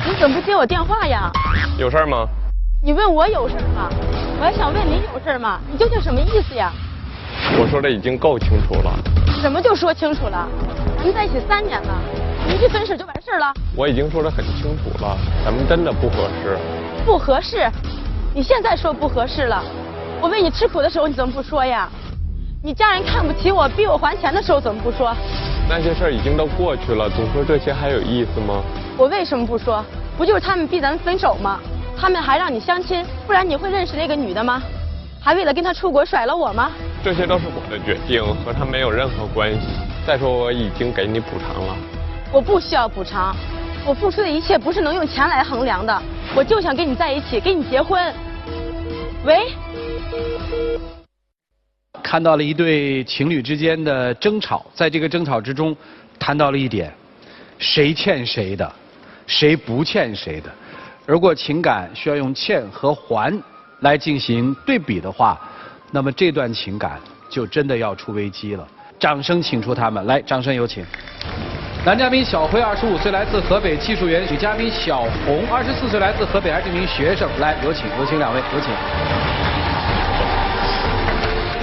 你怎么不接我电话呀？有事吗？你问我有事吗？我还想问你有事吗？你究竟什么意思呀？我说的已经够清楚了。什么就说清楚了？咱们在一起3年了，你一句分手就完事了？我已经说得很清楚了，咱们真的不合适。不合适？你现在说不合适了，我为你吃苦的时候你怎么不说呀？你家人看不起我，逼我还钱的时候怎么不说？那些事儿已经都过去了，总说这些还有意思吗？我为什么不说？不就是他们逼咱们分手吗？他们还让你相亲，不然你会认识那个女的吗？还为了跟他出国甩了我吗？这些都是我的决定，和他没有任何关系。再说我已经给你补偿了。我不需要补偿，我付出的一切不是能用钱来衡量的。我就想跟你在一起，跟你结婚。喂？看到了一对情侣之间的争吵，在这个争吵之中，谈到了一点：谁欠谁的，谁不欠谁的。如果情感需要用欠和还来进行对比的话，那么这段情感就真的要出危机了。掌声请出他们，来，掌声有请。男嘉宾小辉，25岁，来自河北技术园；女嘉宾小红，24岁，来自河北，还是一名学生。来，有请两位，有请。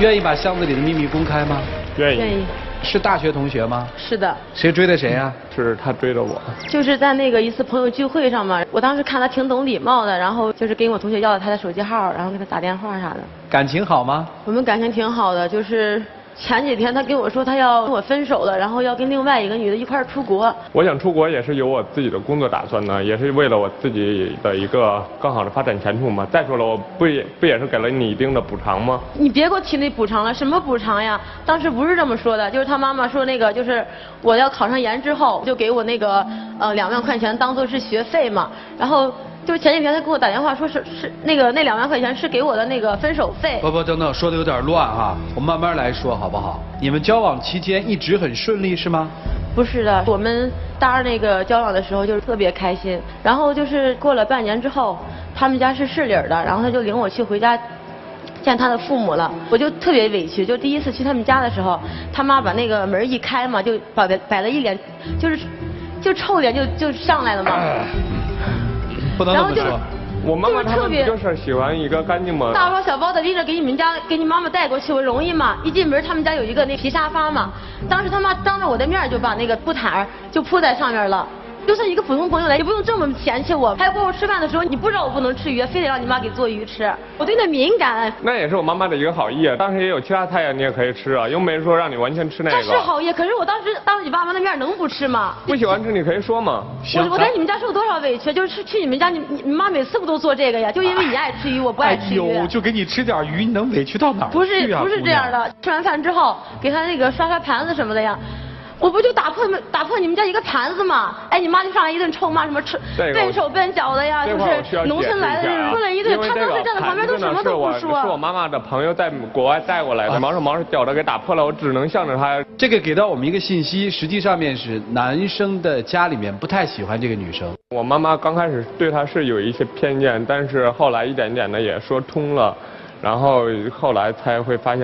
愿意把箱子里的秘密公开吗？愿意。愿意。是大学同学吗？是的。谁追的谁啊？是他追的我。就是在那个一次朋友聚会上嘛，我当时看他挺懂礼貌的，然后就是跟我同学要了他的手机号，然后给他打电话啥的。感情好吗？我们感情挺好的，就是前几天他跟我说他要跟我分手了，然后要跟另外一个女的一块儿出国。我想出国也是有我自己的工作打算呢，也是为了我自己的一个更好的发展前途嘛。再说了，我不也是给了你一定的补偿吗？你别给我提那补偿了，什么补偿呀？当时不是这么说的，就是他妈妈说那个就是我要考上研之后就给我那个2万块钱当做是学费嘛，然后。就是前几天他给我打电话说是那2万块钱是给我的那个分手费。不，等等，说的有点乱哈，我慢慢来说好不好？你们交往期间一直很顺利是吗？不是的，我们大二那个交往的时候就是特别开心，然后就是过了半年之后，他们家是市里的，然后他就领我去回家见他的父母了，我就特别委屈，就第一次去他们家的时候，他妈把那个门一开嘛，就摆了一脸就臭脸就上来了嘛。不能这么说，我妈妈他们不就是喜欢一个干净吗？大包小包的拎着给你妈妈带过去，我容易吗？一进门他们家有一个那皮沙发嘛，当时他妈当着我的面就把那个布毯就铺在上面了。就算一个普通朋友来，也不用这么嫌弃我。还有包括吃饭的时候，你不知道我不能吃鱼，非得让你妈给做鱼吃，我对那敏感。那也是我妈妈的一个好意，当时也有其他菜呀，你也可以吃啊，又没说让你完全吃那个。那是好意，可是我当时当着你爸妈的面能不吃吗？不喜欢吃你可以说嘛。我在你们家受多少委屈，就是去你们家，你妈每次不都做这个呀？就因为你爱吃鱼，我不爱吃鱼。哎呦，就给你吃点鱼，你能委屈到哪儿去啊？不是这样的，吃完饭之后给他那个刷盘子什么的呀。我不就打破你们家一个盘子吗？哎，你妈就上来一顿臭骂，什么吃笨手笨脚的呀，就是农村来的，说了一顿。他当时站在旁边都什么都不说。是我妈妈的朋友在国外带过来的，忙着脚的给打破了，我只能向着他。这个给到我们一个信息，实际上面是男生的家里面不太喜欢这个女生。我妈妈刚开始对她是有一些偏见，但是后来一点点的也说通了，然后后来才会发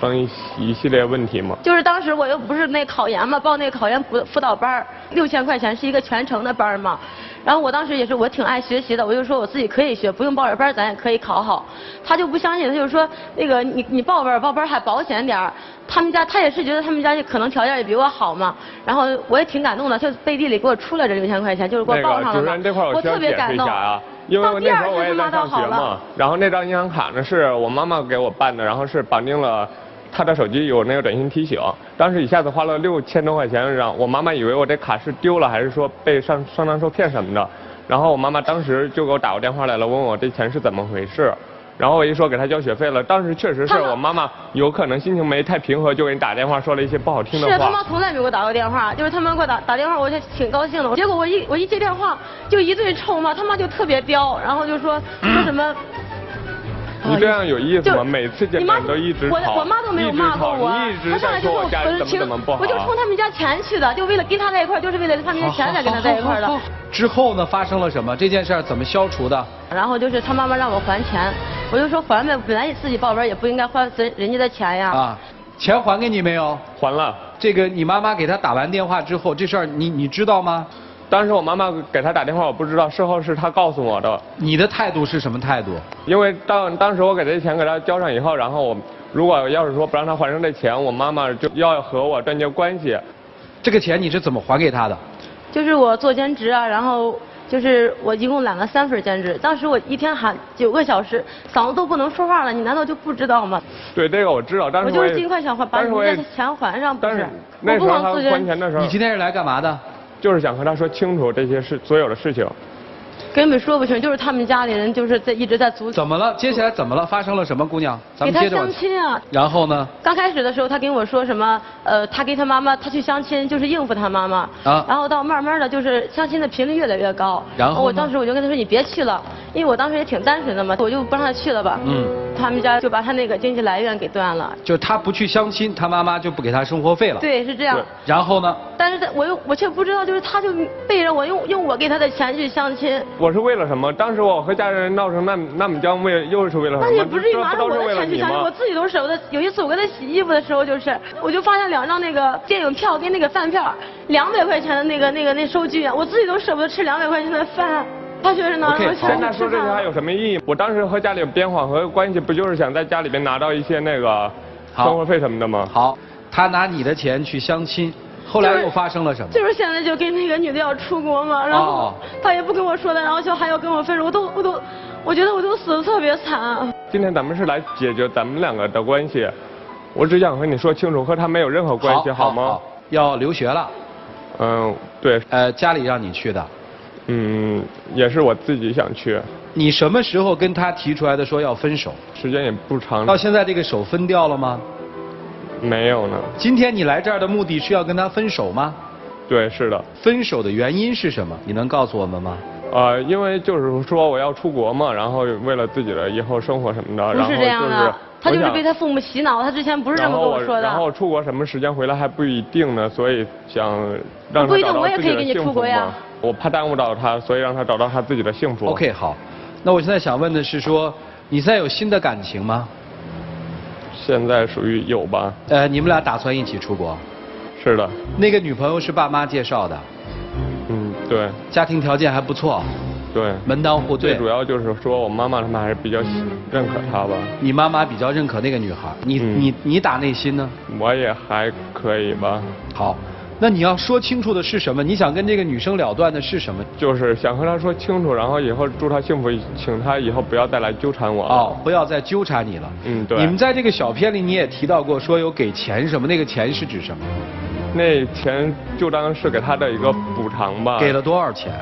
生一系列问题嘛。就是当时我又不是那考研嘛，报那个考研辅导班，6000块钱是一个全程的班嘛。然后我当时也是我挺爱学习的，我就说我自己可以学，不用报这班咱也可以考好。他就不相信，他就说那个你报班还保险点。他也是觉得他们家可能条件也比我好嘛。然后我也挺感动的，就背地里给我出了这6000块钱，就是给我报上了嘛。主任这块我特别感动啊。因为那时候我也在上学嘛，然后那张银行卡呢是我妈妈给我办的，然后是绑定了她的手机有那个短信提醒，当时一下子花了6000多块钱，让我妈妈以为我这卡是丢了，还是说被上当受骗什么的，然后我妈妈当时就给我打过电话来了，问我这钱是怎么回事。然后我一说给他交学费了，当时确实是我妈妈有可能心情没太平和，就给你打电话说了一些不好听的话。是他妈从来没给我打过电话，就是他妈给我打电话，我就挺高兴的。结果我一接电话就一顿臭骂，他妈就特别彪，然后就说什么。你这样有意思吗？每次见面都一直吵，我妈都没有骂过我，她上来就说我家人怎么不好。我就冲他们家钱去的，就为了跟他在一块，就是为了他们家钱才跟他在一块的。之后呢，发生了什么？这件事怎么消除的？然后就是他妈妈让我还钱，我就说还呗，本来自己报班也不应该花人家的钱呀。啊，钱还给你没有？还了。这个你妈妈给他打完电话之后，这事儿你知道吗？当时我妈妈给他打电话，我不知道，事后是他告诉我的。你的态度是什么态度？因为当时我给这钱给他交上以后，然后我如果要是说不让他还上这钱，我妈妈就要和我断绝关系。这个钱你是怎么还给他的？就是我做兼职啊，然后就是我一共揽了3份兼职，当时我一天喊9个小时，嗓子都不能说话了，你难道就不知道吗？对，这个我知道，但是我就是尽快想把你的钱还上，不是？那时候他还钱的时候，你今天是来干嘛的？就是想和他说清楚这些所有的事情。根本说不清，就是他们家里人就是一直在阻止。怎么了？接下来怎么了？发生了什么，姑娘？咱们接着。给他相亲啊。然后呢？刚开始的时候，他跟我说什么？他给他妈妈，他去相亲就是应付他妈妈。啊。然后到慢慢的就是相亲的频率越来越高。然后我当时我就跟他说你别去了，因为我当时也挺单纯的嘛，我就不让他去了吧。嗯。他们家就把他那个经济来源给断了。就他不去相亲，他妈妈就不给他生活费了。对，是这样。然后呢？但是我却不知道，就是他就背着我用我给他的钱去相亲。我是为了什么？当时我和家人闹成那么僵，又是为了什么？那也不至于拿着我的钱去相亲，我自己都舍不得。有一次我给他洗衣服的时候，我就发现2张那个电影票跟那个饭票，200块钱的那收据，我自己都舍不得吃200块钱的饭。他却是拿着我钱。现在说这些还有什么意义？我当时和家里有边缓和关系，不就是想在家里边拿到一些那个生活费什么的吗？好，他拿你的钱去相亲。后来又发生了什么？就是现在就跟那个女的要出国嘛，然后他也不跟我说的，然后就还要跟我分手，我觉得我都死得特别惨。今天咱们是来解决咱们2个的关系，我只想和你说清楚，和他没有任何关系，好吗？好，要留学了。对。家里让你去的。也是我自己想去。你什么时候跟他提出来的说要分手？时间也不长。到现在这个手分掉了吗？没有呢。今天你来这儿的目的是要跟他分手吗？对，是的。分手的原因是什么？你能告诉我们吗？因为就是说我要出国嘛，然后为了自己的以后生活什么的，不是这样的，他就是被他父母洗脑，他之前不是这么跟我说的。然后出国什么时间回来还不一定呢，所以想让他找到自己的幸福嘛。我怕耽误到他，所以让他找到他自己的幸福。OK， 好。那我现在想问的是说，你现在有新的感情吗？现在属于有吧。你们俩打算一起出国？是的。那个女朋友是爸妈介绍的？对。家庭条件还不错。对。门当户对。最主要就是说我妈妈他们还是比较认可她吧。你妈妈比较认可那个女孩，你打内心呢？我也还可以吧。好。那你要说清楚的是什么？你想跟这个女生了断的是什么？就是想和她说清楚，然后以后祝她幸福，请她以后不要再来纠缠我了。不要再纠缠你了。对。你们在这个小片里你也提到过，说有给钱什么，那个钱是指什么？那钱就当是给她的一个补偿吧。给了多少钱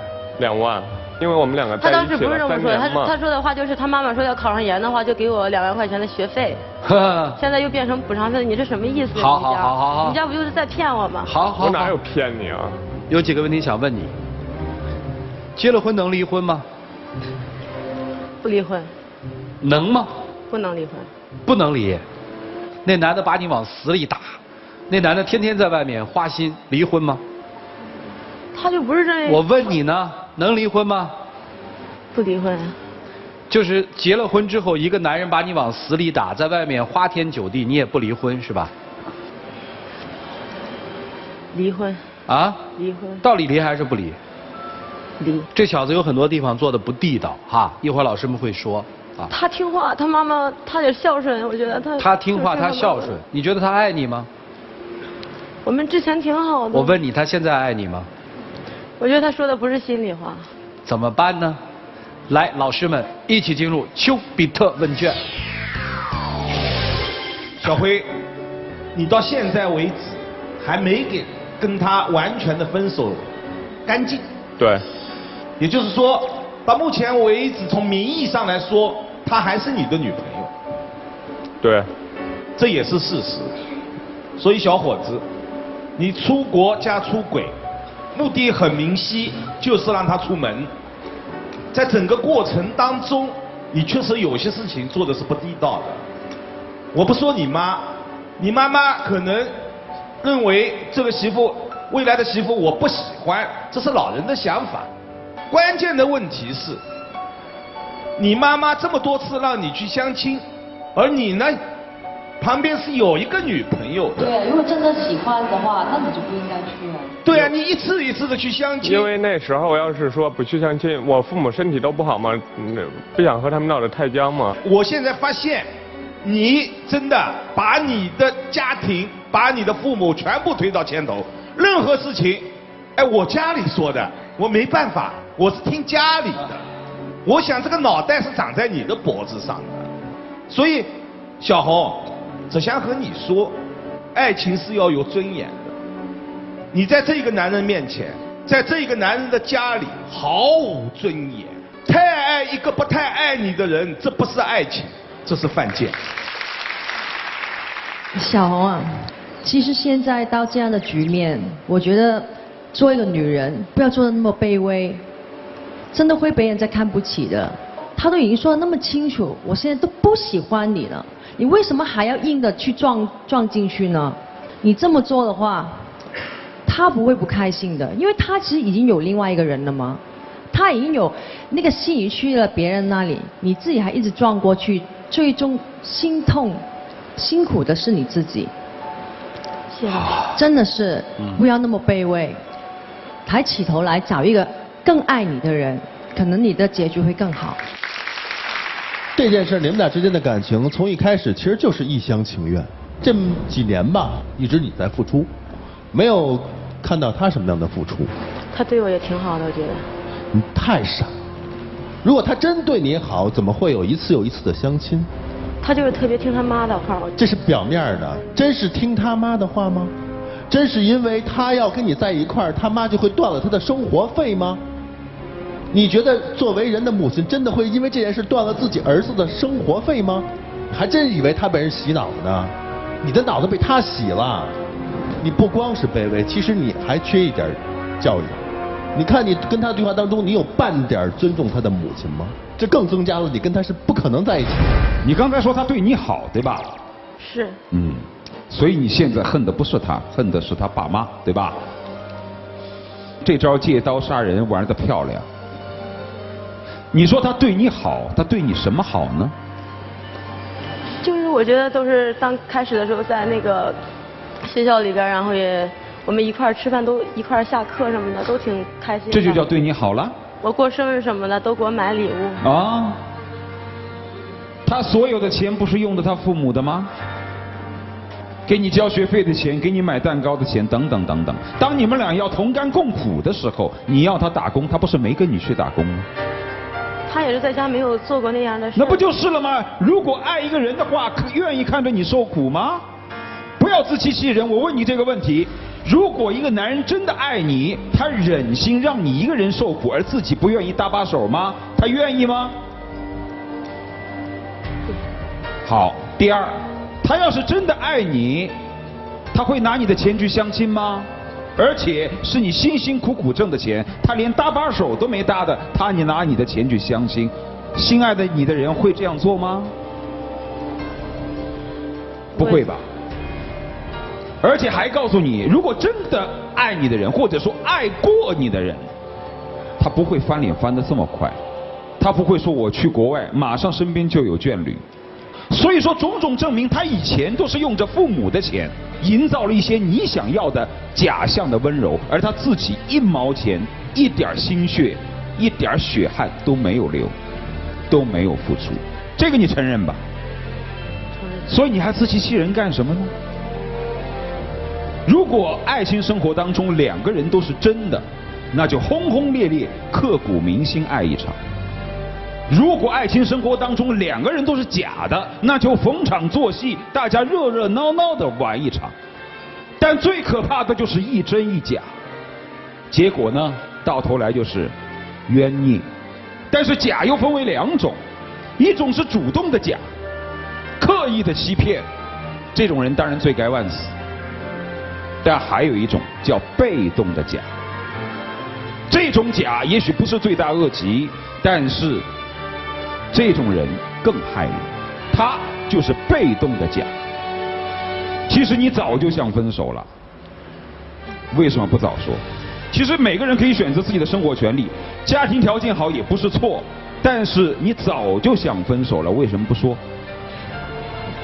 ？2万。因为我们2个在一起了3年嘛。他当时不是这么说，他说的话就是他妈妈说要考上研的话，就给我2万块钱的学费。现在又变成补偿费，你这什么意思？好，你家不就是在骗我吗？好，我哪有骗你啊？有几个问题想问你。结了婚能离婚吗？不离婚。能吗？不能离婚。不能离。那男的把你往死里打，那男的天天在外面花心，离婚吗？他就不是这样。我问你呢，能离婚吗？不离婚。就是结了婚之后，一个男人把你往死里打，在外面花天酒地，你也不离婚是吧？离婚。啊？离婚。到底离还是不离？离。这小子有很多地方做的不地道哈，一会儿老师们会说啊。他听话，他妈妈他也孝顺，我觉得他。他听话，他孝顺，你觉得他爱你吗？我们之前挺好的。我问你，他现在爱你吗？我觉得他说的不是心里话。怎么办呢？来，老师们一起进入丘比特问卷。小辉，你到现在为止还没跟他完全的分手干净。对。也就是说，到目前为止，从名义上来说，她还是你的女朋友。对。这也是事实。所以小伙子，你出国加出轨。目的很明晰，就是让他出门。在整个过程当中，你确实有些事情做的是不地道的。我不说你妈，你妈妈可能认为这个媳妇，未来的媳妇我不喜欢，这是老人的想法。关键的问题是，你妈妈这么多次让你去相亲，而你呢，旁边是有一个女朋友的。对啊，如果真的喜欢的话，那你就不应该去啊。对啊，你一次一次的去相亲。因为那时候要是说不去相亲，我父母身体都不好嘛，不想和他们闹得太僵嘛。我现在发现，你真的把你的家庭、把你的父母全部推到前头，任何事情，哎，我家里说的，我没办法，我是听家里的。我想这个脑袋是长在你的脖子上的，所以，小红，只想和你说，爱情是要有尊严的。你在这个男人面前，在这个男人的家里毫无尊严，太爱一个不太爱你的人，这不是爱情，这是犯贱。小红啊，其实现在到这样的局面，我觉得做一个女人不要做得那么卑微，真的会被人家看不起的。他都已经说得那么清楚，我现在都不喜欢你了，你为什么还要硬的去撞进去呢？你这么做的话，他不会不开心的，因为他其实已经有另外一个人了嘛，他已经有那个心已去了别人那里，你自己还一直撞过去，最终心痛、辛苦的是你自己。谢谢。真的是不要那么卑微，抬起头来找一个更爱你的人，可能你的结局会更好。这件事你们俩之间的感情从一开始其实就是一厢情愿，这几年吧，一直你在付出，没有看到他什么样的付出。他对我也挺好的，我觉得。你太傻，如果他真对你好，怎么会有一次又一次的相亲？他就是特别听他妈的话。这是表面的，真是听他妈的话吗？真是因为他要跟你在一块儿，他妈就会断了他的生活费吗？你觉得作为人的母亲，真的会因为这件事断了自己儿子的生活费吗？还真以为他被人洗脑呢？你的脑子被他洗了。你不光是卑微，其实你还缺一点教育。你看你跟他对话当中，你有半点尊重他的母亲吗？这更增加了你跟他是不可能在一起的。你刚才说他对你好，对吧？是。所以你现在恨的不是他，恨的是他爸妈，对吧？这招借刀杀人玩得漂亮。你说他对你好，他对你什么好呢？就是我觉得都是刚开始的时候在那个学校里边，然后我们一块儿吃饭，都一块儿下课什么的，都挺开心的。这就叫对你好了？我过生日什么的都给我买礼物。啊？他所有的钱不是用的他父母的吗？给你交学费的钱，给你买蛋糕的钱，等等等等。当你们俩要同甘共苦的时候，你要他打工，他不是没跟你去打工吗？他也是在家没有做过那样的事。那不就是了吗？如果爱一个人的话，愿意看着你受苦吗？不要自欺欺人。我问你这个问题：如果一个男人真的爱你，他忍心让你一个人受苦，而自己不愿意搭把手吗？他愿意吗？好，第二，他要是真的爱你，他会拿你的钱去相亲吗？而且是你辛辛苦苦挣的钱，他连搭把手都没搭的，你拿你的钱去相亲，心爱的你的人会这样做吗？不会吧。而且还告诉你，如果真的爱你的人，或者说爱过你的人，他不会翻脸翻得这么快，他不会说我去国外马上身边就有眷侣。所以说种种证明，他以前都是用着父母的钱，营造了一些你想要的假象的温柔，而他自己1毛钱、一点心血、一点血汗都没有流，都没有付出，这个你承认吧？承认。所以你还自欺欺人干什么呢？如果爱情生活当中两个人都是真的，那就轰轰烈烈、刻骨铭心爱一场。如果爱情生活当中两个人都是假的，那就逢场作戏，大家热热闹闹的玩一场。但最可怕的就是一真一假，结果呢，到头来就是冤孽。但是假又分为2种，一种是主动的假，刻意的欺骗，这种人当然罪该万死。但还有一种叫被动的假，这种假也许不是罪大恶极，但是这种人更害人，他就是被动的假。其实你早就想分手了，为什么不早说？其实每个人可以选择自己的生活权利，家庭条件好也不是错，但是你早就想分手了，为什么不说？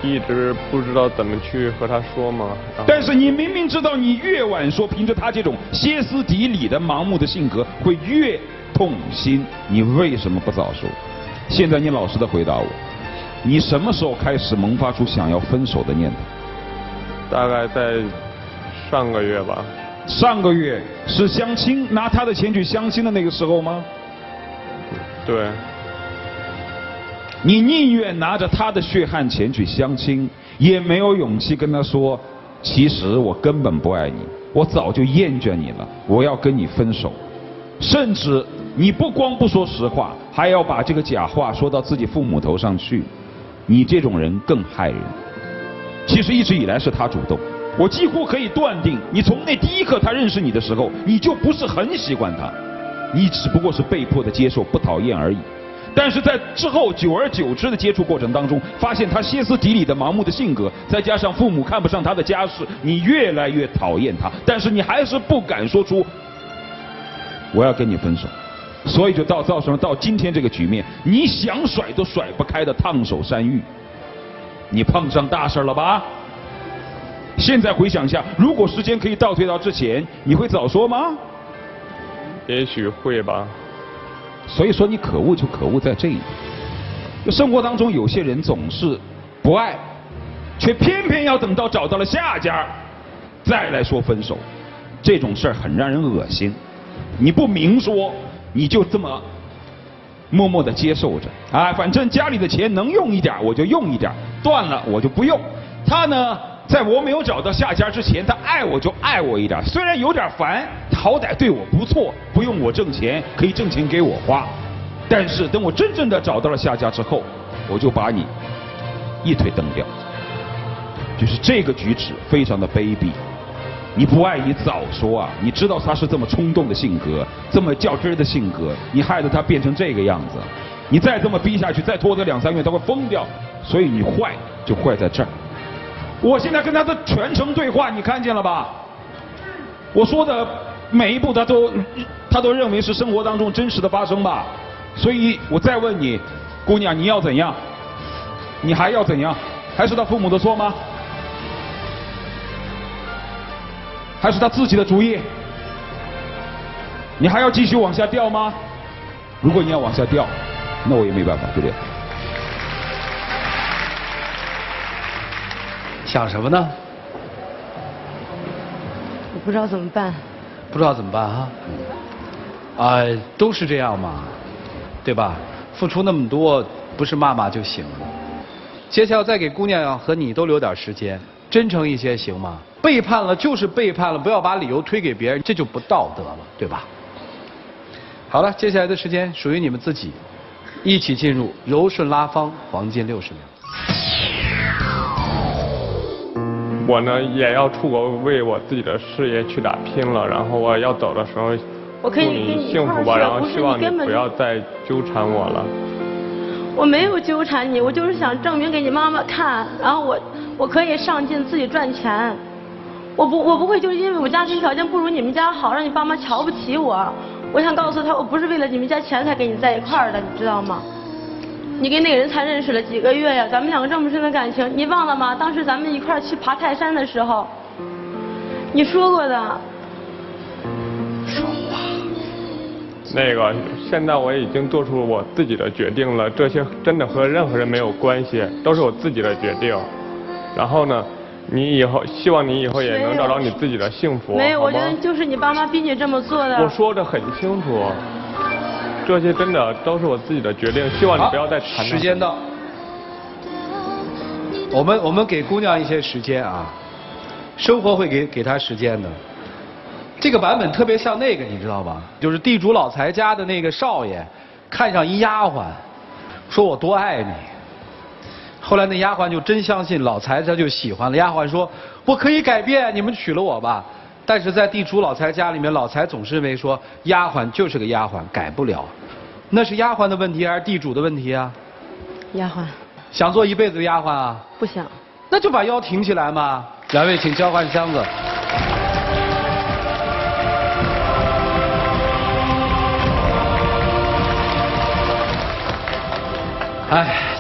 一直不知道怎么去和他说嘛。但是你明明知道，你越晚说，凭着他这种歇斯底里的盲目的性格，会越痛心。你为什么不早说？现在你老实的回答我，你什么时候开始萌发出想要分手的念头？大概在上个月吧。上个月是相亲拿他的钱去相亲的那个时候吗？对。你宁愿拿着他的血汗钱去相亲，也没有勇气跟他说，其实我根本不爱你，我早就厌倦你了，我要跟你分手。甚至你不光不说实话，还要把这个假话说到自己父母头上去，你这种人更害人。其实一直以来是他主动，我几乎可以断定，你从那第一刻他认识你的时候，你就不是很喜欢他，你只不过是被迫的接受，不讨厌而已。但是在之后久而久之的接触过程当中，发现他歇斯底里的盲目的性格，再加上父母看不上他的家世，你越来越讨厌他，但是你还是不敢说出我要跟你分手，所以就造成了到今天这个局面，你想甩都甩不开的烫手山芋。你碰上大事了吧？现在回想一下，如果时间可以倒退到之前，你会早说吗？也许会吧。所以说你可恶就可恶在这一点，就生活当中有些人总是不爱，却偏偏要等到找到了下家再来说分手，这种事儿很让人恶心。你不明说，你就这么默默的接受着啊，反正家里的钱能用一点我就用一点，断了我就不用。他呢，在我没有找到下家之前，他爱我就爱我一点，虽然有点烦，他好歹对我不错，不用我挣钱，可以挣钱给我花。但是等我真正的找到了下家之后，我就把你一腿蹬掉。就是这个举止非常的卑鄙。你不爱你早说啊！你知道他是这么冲动的性格，这么较真的性格，你害得他变成这个样子。你再这么逼下去，再拖个2、3月，他会疯掉。所以你坏就坏在这儿。我现在跟他的全程对话，你看见了吧？我说的每一步，他都认为是生活当中真实的发生吧。所以我再问你，姑娘，你要怎样？你还要怎样？还是他父母的错吗？还是他自己的主意？你还要继续往下掉吗？如果你要往下掉，那我也没办法，对不对？想什么呢？我不知道怎么办。不知道怎么办哈？都是这样嘛，对吧？付出那么多，不是骂骂就行了。接下来再给姑娘和你都留点时间，真诚一些行吗？背叛了就是背叛了，不要把理由推给别人，这就不道德了，对吧？好了，接下来的时间属于你们自己，一起进入柔顺拉芳黄金60秒。我呢也要出国为我自己的事业去打拼了，然后我要走的时候，我可以祝你幸福吧，然后希望你不要再纠缠我了。我没有纠缠你，我就是想证明给你妈妈看，然后我可以上进自己赚钱。我不会就是因为我家庭条件不如你们家好，让你爸妈瞧不起我。我想告诉他，我不是为了你们家钱才跟你在一块儿的，你知道吗？你跟那个人才认识了几个月呀，咱们两个这么深的感情，你忘了吗？当时咱们一块儿去爬泰山的时候，你说过的。说话。那个，现在我已经做出我自己的决定了，这些真的和任何人没有关系，都是我自己的决定。然后呢？希望你以后也能找到你自己的幸福。没有，我觉得就是你爸妈逼你这么做的。我说得很清楚，这些真的都是我自己的决定，希望你不要再谈。时间到，我们给姑娘一些时间啊，生活会给她时间的。这个版本特别像那个，你知道吧？就是地主老财家的那个少爷，看上一丫鬟，说我多爱你。后来那丫鬟就真相信老财，他就喜欢了。丫鬟说：“我可以改变，你们娶了我吧。”但是在地主老财家里面，老财总是认为说丫鬟就是个丫鬟，改不了。那是丫鬟的问题还是地主的问题啊？丫鬟。想做一辈子的丫鬟啊？不想。那就把腰挺起来嘛。两位请交换箱子。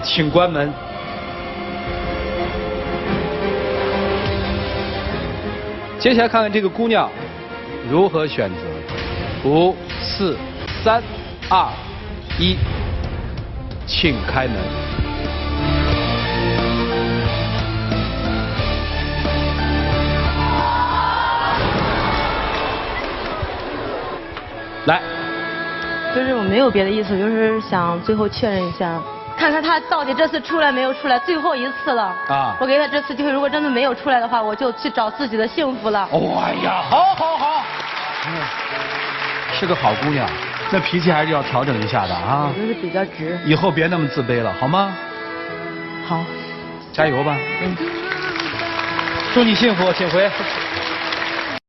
请关门。接下来看看这个姑娘如何选择。5、4、3、2、1，请开门。来，就是我没有别的意思，就是想最后确认一下，看看他到底这次出来没有出来，最后一次了。啊！我给他这次机会，如果真的没有出来的话，我就去找自己的幸福了。哎呀，好，是个好姑娘，那脾气还是要调整一下的啊。我就是比较直。以后别那么自卑了，好吗？好，加油吧。祝你幸福，请回。